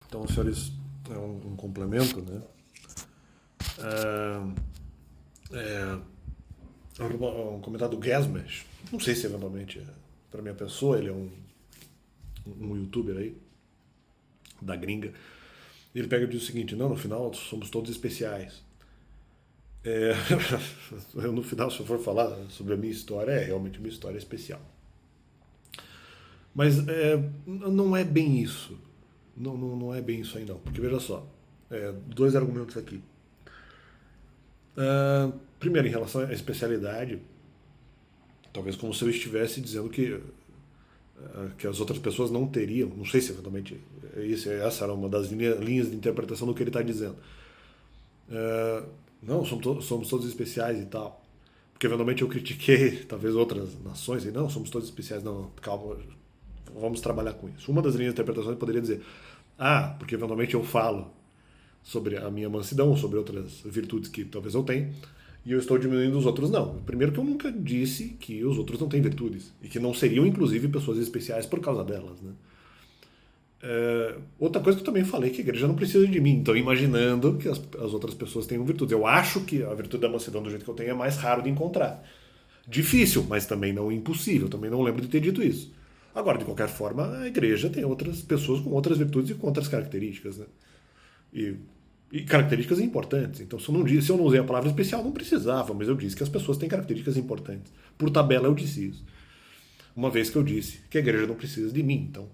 Então, senhores, é um complemento, né? É, um comentário do Gasmesh. Não sei se eventualmente é para minha pessoa, ele é um youtuber aí, da gringa. Ele pega e diz o seguinte: não, no final somos todos especiais. É, eu, no final, se eu for falar sobre a minha história, é realmente uma história especial. Mas não é bem isso. Não é bem isso aí, não. Porque veja só, dois argumentos aqui. Primeiro, em relação à especialidade, talvez como se eu estivesse dizendo que as outras pessoas não teriam, não sei se eventualmente essa era uma das linhas de interpretação do que ele está dizendo. Não, somos todos especiais e tal. Porque eventualmente eu critiquei talvez outras nações e não, somos todos especiais, não, calma, vamos trabalhar com isso. Uma das linhas de interpretação eu poderia dizer, porque eventualmente eu falo sobre a minha mansidão, sobre outras virtudes que talvez eu tenha, e eu estou diminuindo os outros não. Primeiro que eu nunca disse que os outros não têm virtudes, e que não seriam, inclusive, pessoas especiais por causa delas, né? Outra coisa que eu também falei, que a igreja não precisa de mim, então imaginando que as outras pessoas tenham virtudes. Eu acho que a virtude da mansidão do jeito que eu tenho é mais raro de encontrar. Difícil, mas também não impossível, também não lembro de ter dito isso. Agora, de qualquer forma, a igreja tem outras pessoas com outras virtudes e com outras características, né? E, e características importantes. Então, se eu não usei a palavra especial, não precisava, mas eu disse que as pessoas têm características importantes. Por tabela, eu disse isso. Uma vez que eu disse que a igreja não precisa de mim. Então,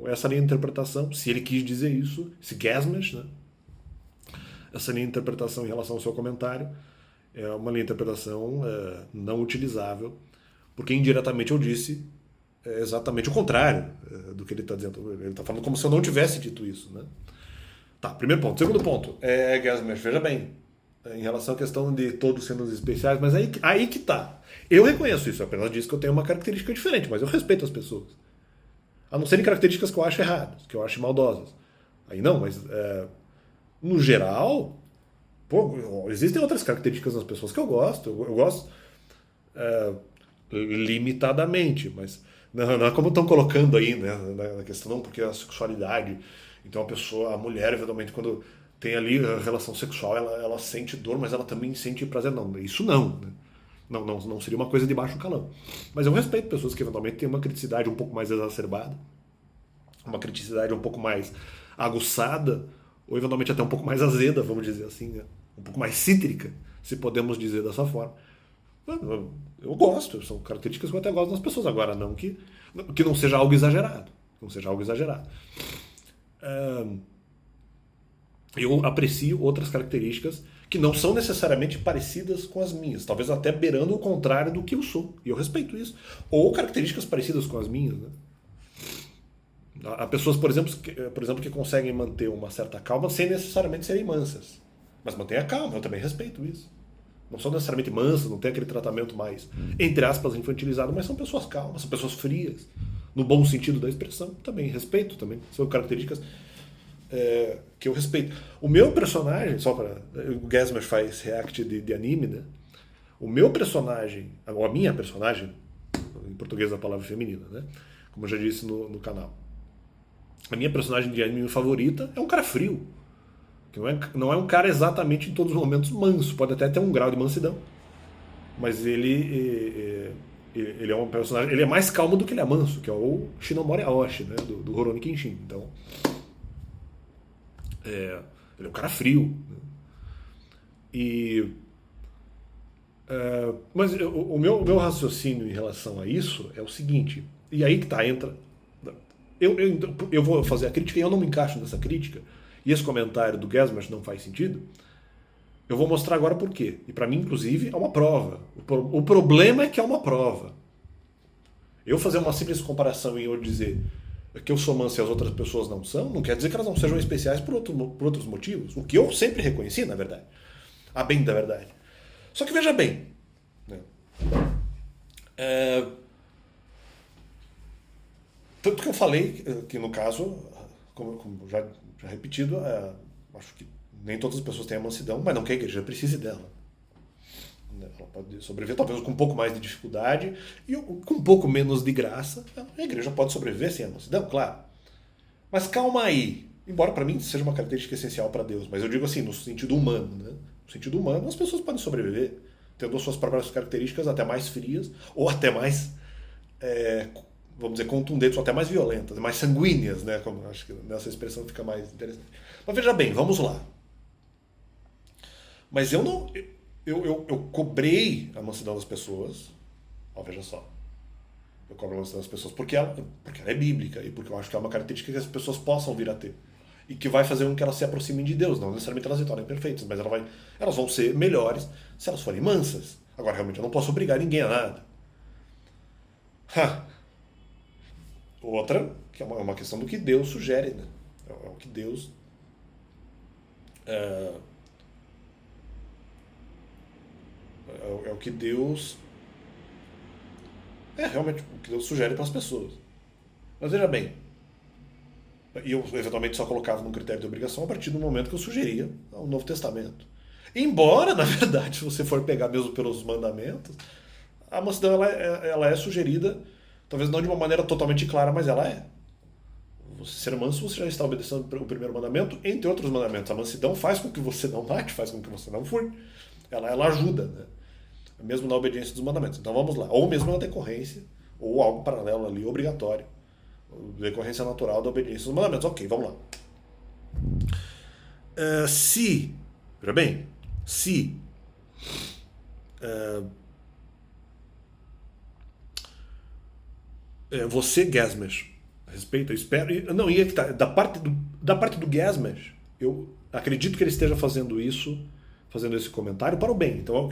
essa linha de interpretação, se ele quis dizer isso, esse Gasmesh, né? Essa linha de interpretação em relação ao seu comentário é uma linha de interpretação não utilizável, porque indiretamente eu disse exatamente o contrário do que ele está dizendo. Ele está falando como se eu não tivesse dito isso, né? Tá, primeiro ponto. Segundo ponto, Gasmesh, veja bem, em relação à questão de todos sendo especiais, mas aí que tá. Eu reconheço isso, eu apenas disse que eu tenho uma característica diferente, mas eu respeito as pessoas. A não serem características que eu acho erradas, que eu acho maldosas. Aí não, mas no geral, pô, existem outras características nas pessoas que eu gosto. Eu gosto limitadamente, mas não é como estão colocando aí, né, na questão, não, porque a sexualidade. Então a mulher, eventualmente, quando tem ali a relação sexual, ela sente dor, mas ela também sente prazer. Não, isso não, né? Não seria uma coisa de baixo calão. Mas eu respeito pessoas que eventualmente têm uma criticidade um pouco mais exacerbada, uma criticidade um pouco mais aguçada, ou eventualmente até um pouco mais azeda, vamos dizer assim, né? Um pouco mais cítrica, se podemos dizer dessa forma. Eu gosto, são características que eu até gosto das pessoas. Agora, que não seja algo exagerado. Não seja algo exagerado. Eu aprecio outras características que não são necessariamente parecidas com as minhas, talvez até beirando o contrário do que eu sou, e eu respeito isso. Ou características parecidas com as minhas, né? Há pessoas, por exemplo, que conseguem manter uma certa calma sem necessariamente serem mansas, mas mantém a calma, eu também respeito isso. Não são necessariamente mansas, não tem aquele tratamento mais, entre aspas, infantilizado, mas são pessoas calmas, são pessoas frias, no bom sentido da expressão, também respeito, também são características que eu respeito. O meu personagem, só para. O Gasmer faz react de anime, né? O meu personagem, ou a minha personagem, em português a palavra feminina, né? Como eu já disse no canal. A minha personagem de anime favorita é um cara frio. Que não é um cara exatamente em todos os momentos manso, pode até ter um grau de mansidão. Mas ele é um personagem. Ele é mais calmo do que ele é manso, que é o Shinomori Aoshi, né? Do Rurouni Kenshin. Então. Ele é um cara frio. Né? Mas o meu raciocínio em relação a isso é o seguinte, e aí que tá, entra. Eu vou fazer a crítica e eu não me encaixo nessa crítica, e esse comentário do Gasmesh não faz sentido. Eu vou mostrar agora por quê. E para mim, inclusive, é uma prova. O problema é que é uma prova. Eu fazer uma simples comparação e eu dizer que eu sou manso e as outras pessoas não são, não quer dizer que elas não sejam especiais por outros motivos. O que eu sempre reconheci, na verdade. A bem da verdade. Só que veja bem. Né? Tanto que eu falei que, no caso, como já repetido, acho que nem todas as pessoas têm a mansidão, mas não que a igreja precise dela. Ela pode sobreviver, talvez com um pouco mais de dificuldade e com um pouco menos de graça. A igreja pode sobreviver sem a mansidão, claro. Mas calma aí. Embora para mim seja uma característica essencial para Deus, mas eu digo assim, no sentido humano, né? No sentido humano, as pessoas podem sobreviver, tendo as suas próprias características até mais frias, ou até mais, vamos dizer, contundentes, ou até mais violentas, mais sanguíneas, né? Como acho que nessa expressão fica mais interessante. Mas veja bem, vamos lá. Mas eu não. Eu cobrei a mansidão das pessoas. Ó, veja só. Eu cobro a mansidão das pessoas porque ela é bíblica e porque eu acho que é uma característica que as pessoas possam vir a ter. E que vai fazer com que elas se aproximem de Deus. Não necessariamente elas se tornem perfeitas, mas elas vão ser melhores se elas forem mansas. Agora, realmente, eu não posso obrigar ninguém a nada. Outra, que é uma questão do que Deus sugere, né? É o que Deus. É o que Deus. É realmente o que Deus sugere para as pessoas. Mas veja bem, e eu eventualmente só colocava num critério de obrigação a partir do momento que eu sugeria o Novo Testamento. Embora, na verdade, se você for pegar mesmo pelos mandamentos, a mansidão ela é sugerida, talvez não de uma maneira totalmente clara, mas ela é. Você ser manso, você já está obedecendo o primeiro mandamento, entre outros mandamentos. A mansidão faz com que você não mate, faz com que você não fure. Ela ajuda, né? Mesmo na obediência dos mandamentos. Então vamos lá. Ou mesmo na decorrência, ou algo paralelo ali, obrigatório. Decorrência natural da obediência dos mandamentos. Ok, vamos lá. Veja bem, se você, Gesmes, respeita, espero. Não, e é que tá, da parte do Gesmes, eu acredito que ele esteja fazendo esse comentário para o bem. Então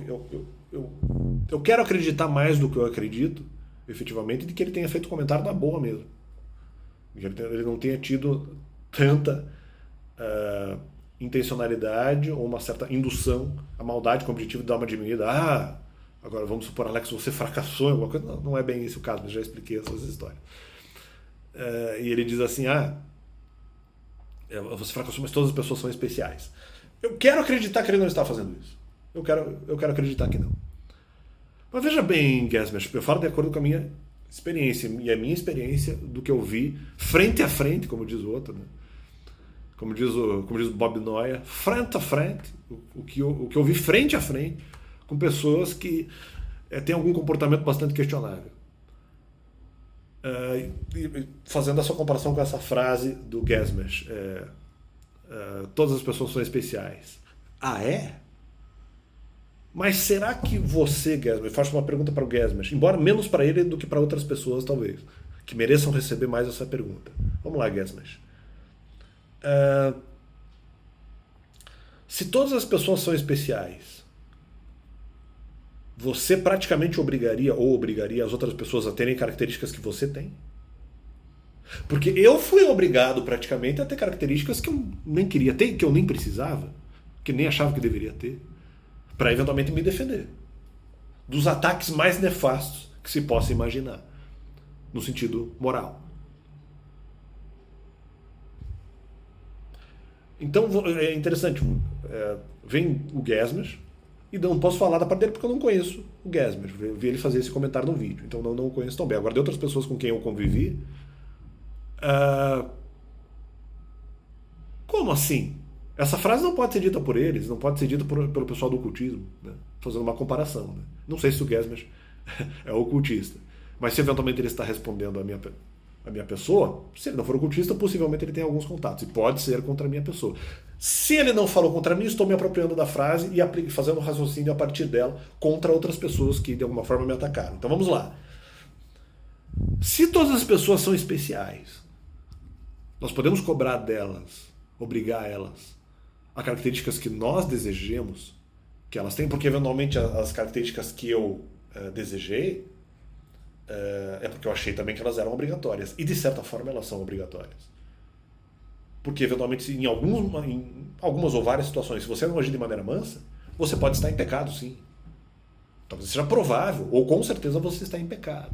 eu quero acreditar mais do que eu acredito, efetivamente, de que ele tenha feito o comentário na boa mesmo. Ele não tenha tido tanta intencionalidade ou uma certa indução à maldade com o objetivo de dar uma diminuída. Agora vamos supor, Alex, você fracassou em alguma coisa. Não é bem esse o caso, mas já expliquei essas histórias. E ele diz assim, você fracassou, mas todas as pessoas são especiais. Eu quero acreditar que ele não está fazendo isso. Eu quero acreditar que não. Mas veja bem, Gesmes, eu falo de acordo com a minha experiência, e a minha experiência do que eu vi frente a frente, como diz o outro, né? Como diz o Bob Noia, frente a frente, o que eu vi frente a frente, com pessoas que têm algum comportamento bastante questionável. Fazendo essa comparação com essa frase do Gesmes, todas as pessoas são especiais. É? Mas será que você, Gesmes, faço uma pergunta para o Gesmes, embora menos para ele do que para outras pessoas, talvez, que mereçam receber mais essa pergunta. Vamos lá, Gesmes. Se todas as pessoas são especiais, você praticamente obrigaria as outras pessoas a terem características que você tem? Porque eu fui obrigado praticamente a ter características que eu nem queria ter, que eu nem precisava, que nem achava que deveria ter, para eventualmente me defender dos ataques mais nefastos que se possa imaginar, no sentido moral. Então é interessante, vem o Gesmes, e não posso falar da parte dele porque eu não conheço o Gesmes, vi ele fazer esse comentário no vídeo, então não conheço tão bem. Agora, de outras pessoas com quem eu convivi, como assim? Essa frase não pode ser dita por eles, não pode ser dita pelo pessoal do ocultismo, né? Fazendo uma comparação. Né? Não sei se o Gesmes é ocultista, mas se eventualmente ele está respondendo a minha pessoa, se ele não for ocultista, possivelmente ele tem alguns contatos, e pode ser contra a minha pessoa. Se ele não falou contra mim, estou me apropriando da frase e fazendo um raciocínio a partir dela contra outras pessoas que de alguma forma me atacaram. Então vamos lá. Se todas as pessoas são especiais, nós podemos cobrar delas, obrigar elas a características que nós desejemos que elas têm, porque eventualmente as características que eu desejei é porque eu achei também que elas eram obrigatórias. E de certa forma elas são obrigatórias. Porque eventualmente em algumas ou várias situações, se você não agir de maneira mansa, você pode estar em pecado, sim. Talvez seja provável, ou com certeza você está em pecado.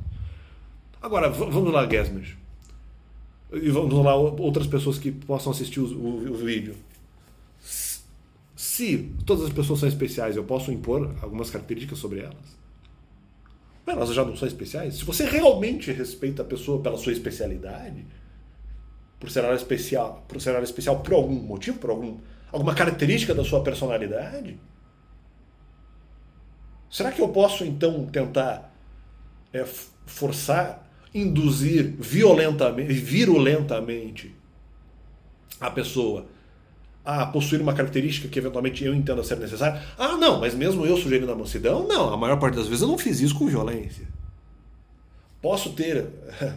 Agora, vamos lá, Gesmes. E vamos lá, outras pessoas que possam assistir o vídeo. Se todas as pessoas são especiais, eu posso impor algumas características sobre elas? Mas elas já não são especiais? Se você realmente respeita a pessoa pela sua especialidade, ser área especial por algum motivo, alguma característica da sua personalidade? Será que eu posso então tentar forçar, induzir virulentamente a pessoa a possuir uma característica que eventualmente eu entenda ser necessária? Ah, não, mas mesmo eu sugerindo a mansidão, não, a maior parte das vezes eu não fiz isso com violência. Posso ter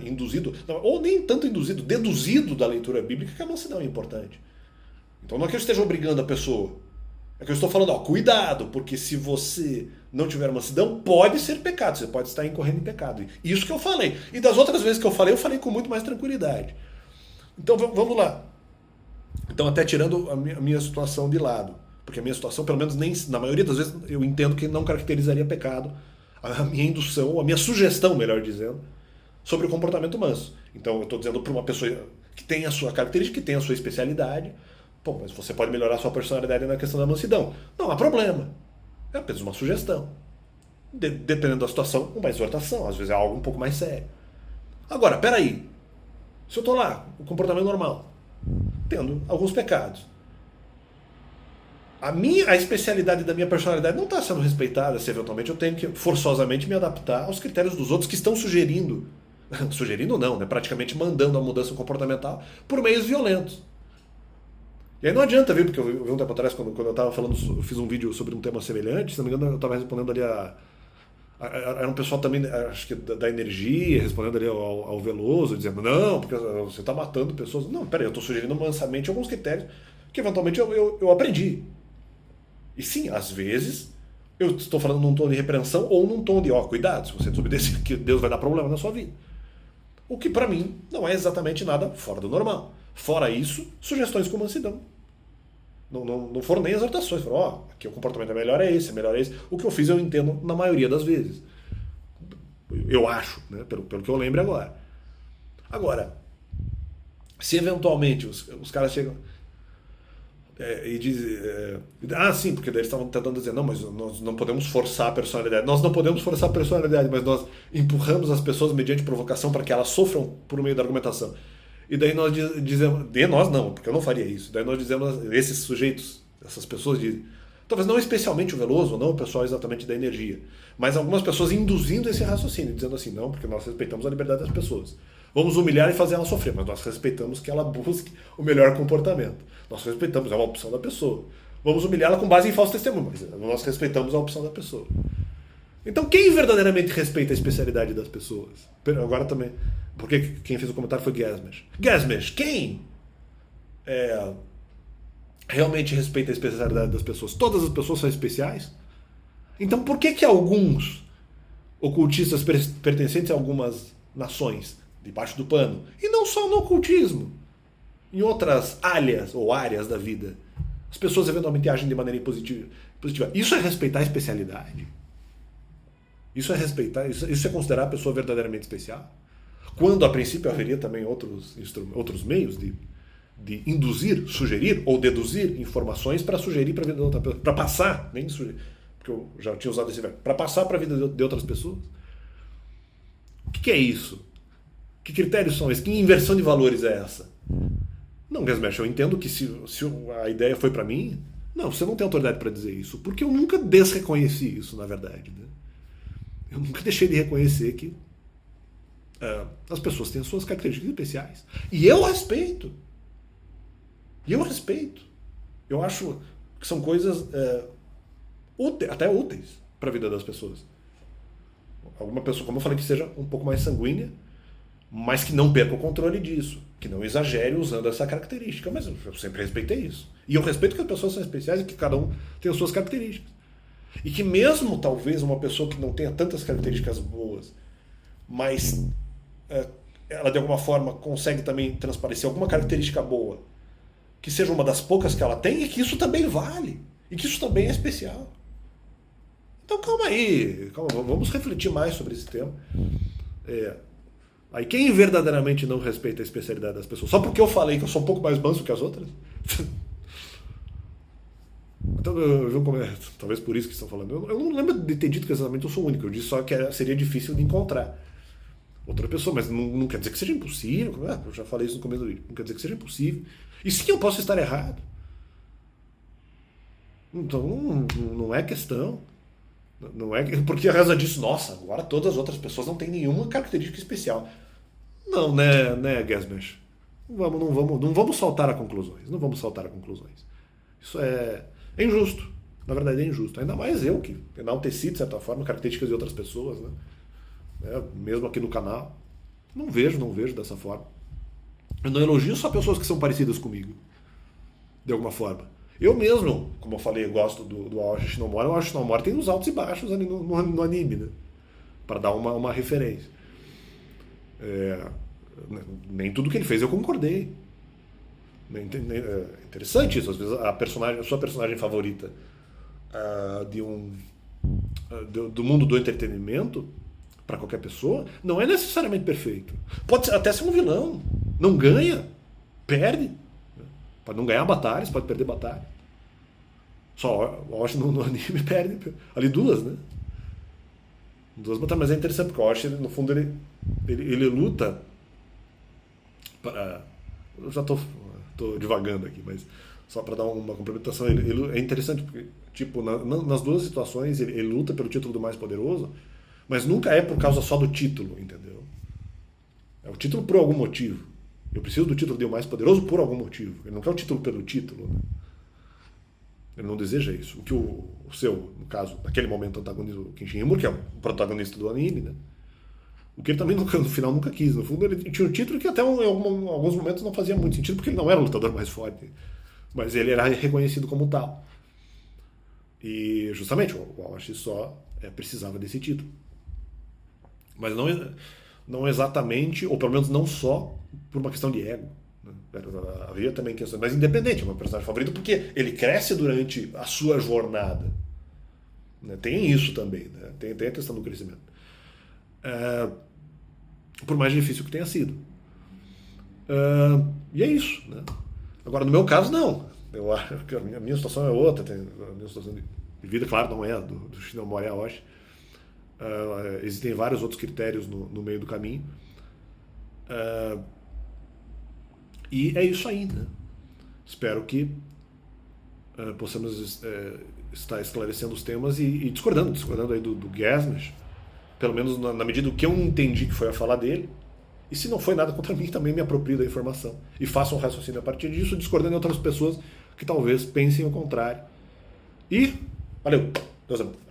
induzido, ou nem tanto induzido, deduzido da leitura bíblica que a mansidão é importante. Então não é que eu esteja obrigando a pessoa, é que eu estou falando, cuidado, porque se você não tiver mansidão, pode ser pecado, você pode estar incorrendo em pecado. Isso que eu falei. E das outras vezes que eu falei com muito mais tranquilidade. Então vamos lá. Então até tirando a minha situação de lado, porque a minha situação, pelo menos na maioria das vezes, eu entendo que não caracterizaria pecado, a minha indução, a minha sugestão, melhor dizendo, sobre o comportamento manso. Então eu estou dizendo para uma pessoa que tem a sua característica, que tem a sua especialidade, pô, mas você pode melhorar a sua personalidade na questão da mansidão. Não há problema. É apenas uma sugestão. Dependendo da situação, uma exortação. Às vezes é algo um pouco mais sério. Agora, peraí. Se eu estou lá, o comportamento normal, tendo alguns pecados, a especialidade da minha personalidade não está sendo respeitada, se eventualmente eu tenho que forçosamente me adaptar aos critérios dos outros que estão sugerindo não, né, praticamente mandando a mudança comportamental por meios violentos. E aí não adianta, viu, porque eu vi um tempo atrás, quando eu estava falando, eu fiz um vídeo sobre um tema semelhante, se não me engano eu estava respondendo ali era um pessoal também, acho que da energia, respondendo ali ao Veloso, dizendo, não, porque você está matando pessoas. Não, peraí, eu estou sugerindo mansamente alguns critérios que eventualmente eu aprendi. E sim, às vezes, eu estou falando num tom de repreensão ou num tom de, cuidado, se você desobedecer, que Deus vai dar problema na sua vida. O que para mim não é exatamente nada fora do normal. Fora isso, sugestões com mansidão. Não foram nem exortações. Foram, aqui o comportamento é melhor é esse. O que eu fiz eu entendo na maioria das vezes. Eu acho, né, pelo que eu lembro agora. Agora, se eventualmente os caras chegam e dizem, sim, porque daí eles estavam tentando dizer, não, mas nós não podemos forçar a personalidade. Nós não podemos forçar a personalidade, mas nós empurramos as pessoas mediante provocação para que elas sofram por meio da argumentação. E daí nós dizemos, nós não, porque eu não faria isso. Daí nós dizemos, esses sujeitos, essas pessoas dizem, talvez não especialmente o Veloso, não o pessoal exatamente da energia, mas algumas pessoas induzindo esse raciocínio, dizendo assim, não, porque nós respeitamos a liberdade das pessoas. Vamos humilhar e fazer ela sofrer, mas nós respeitamos que ela busque o melhor comportamento. Nós respeitamos, é uma opção da pessoa. Vamos humilhá-la com base em falso testemunho, mas nós respeitamos a opção da pessoa. Então quem verdadeiramente respeita a especialidade das pessoas? Agora também, porque quem fez o comentário foi Gesmesh. Gesmesh, quem realmente respeita a especialidade das pessoas? Todas as pessoas são especiais? Então por que alguns ocultistas pertencentes a algumas nações, debaixo do pano, e não só no ocultismo, em outras áreas da vida, as pessoas eventualmente agem de maneira positiva? Isso é respeitar a especialidade? Isso é respeitar, isso é considerar a pessoa verdadeiramente especial? Quando a princípio haveria também outros meios de induzir, sugerir ou deduzir informações para sugerir para a vida de outra pessoa, para passar, nem sugerir, porque eu já tinha usado esse verbo, para passar para a vida de outras pessoas. O que é isso? Que critérios são esses? Que inversão de valores é essa? Não, Gesmesh, eu entendo que se a ideia foi para mim, não, você não tem autoridade para dizer isso, porque eu nunca desreconheci isso, na verdade, né? Eu nunca deixei de reconhecer que as pessoas têm as suas características especiais. E eu respeito. Eu acho que são coisas até úteis para a vida das pessoas. Alguma pessoa, como eu falei, que seja um pouco mais sanguínea, mas que não perca o controle disso. Que não exagere usando essa característica. Mas eu sempre respeitei isso. E eu respeito que as pessoas são especiais e que cada um tem as suas características. E que mesmo, talvez, uma pessoa que não tenha tantas características boas, mas ela, de alguma forma, consegue também transparecer alguma característica boa, que seja uma das poucas que ela tem, e que isso também vale. E que isso também é especial. Então, calma aí. Vamos refletir mais sobre esse tema. Aí, quem verdadeiramente não respeita a especialidade das pessoas? Só porque eu falei que eu sou um pouco mais manso que as outras? Então, talvez por isso que estão falando. Eu não lembro de ter dito que exatamente eu sou único. Eu disse só que seria difícil de encontrar. outra pessoa, mas não quer dizer que seja impossível. Eu já falei isso no começo do vídeo. Não quer dizer que seja impossível. E sim, eu posso estar errado. Então não é questão. Não é porque a razão disso, nossa, agora todas as outras pessoas não têm nenhuma característica especial. Não, né, Gasmesh? Não vamos saltar a conclusões. Não vamos saltar a conclusões. Isso é injusto. Na verdade é injusto. Ainda mais eu, que enalteci, de certa forma, características de outras pessoas, né? Mesmo aqui no canal. Não vejo dessa forma. Eu não elogio só pessoas que são parecidas comigo, de alguma forma. Eu mesmo, como eu falei, gosto do Aoshi Shinomura. O Aoshi Shinomura tem os altos e baixos ali no anime, né? Para dar uma referência. Nem tudo que ele fez eu concordei. É interessante isso. Às vezes a sua personagem favorita do mundo do entretenimento, para qualquer pessoa, não é necessariamente perfeito. Pode até ser um vilão. Não ganha, perde. Pode não ganhar batalhas, pode perder batalha. Só o Aoshi no anime perde ali duas, né? Duas batalhas, mas é interessante porque o Aoshi, no fundo, ele luta para... Eu já tô divagando aqui, mas só para dar uma complementação, é interessante porque, tipo, nas duas situações ele luta pelo título do mais poderoso, mas nunca é por causa só do título, entendeu? É o título por algum motivo. Eu preciso do título de o mais poderoso por algum motivo. Ele não quer o título pelo título, né? Ele não deseja isso. O que o seu, no caso, naquele momento, antagonista, o Kenshin Himuro, que é o protagonista do anime, né? O que ele também no final nunca quis. No fundo, ele tinha um título que até em alguns momentos não fazia muito sentido, porque ele não era o lutador mais forte. Mas ele era reconhecido como tal. E justamente o Aoshi só precisava desse título. Mas não exatamente, ou pelo menos não só por uma questão de ego. Né? Havia também questões, mas independente, é meu personagem favorito porque ele cresce durante a sua jornada. Né? Tem isso também, né? Tem a questão do crescimento. Por mais difícil que tenha sido. E é isso. Né? Agora, no meu caso, não. Eu acho que a minha situação é outra. A minha situação de vida, claro, não é do Shinomura Aoshi. Existem vários outros critérios no meio do caminho. E é isso aí, né? Espero que possamos estar esclarecendo os temas e discordando aí do Gasmesh, pelo menos na medida do que eu entendi que foi a fala dele. E se não foi nada contra mim, também me aproprio da informação e faço um raciocínio a partir disso, discordando de outras pessoas que talvez pensem o contrário. E valeu, Deus abençoe.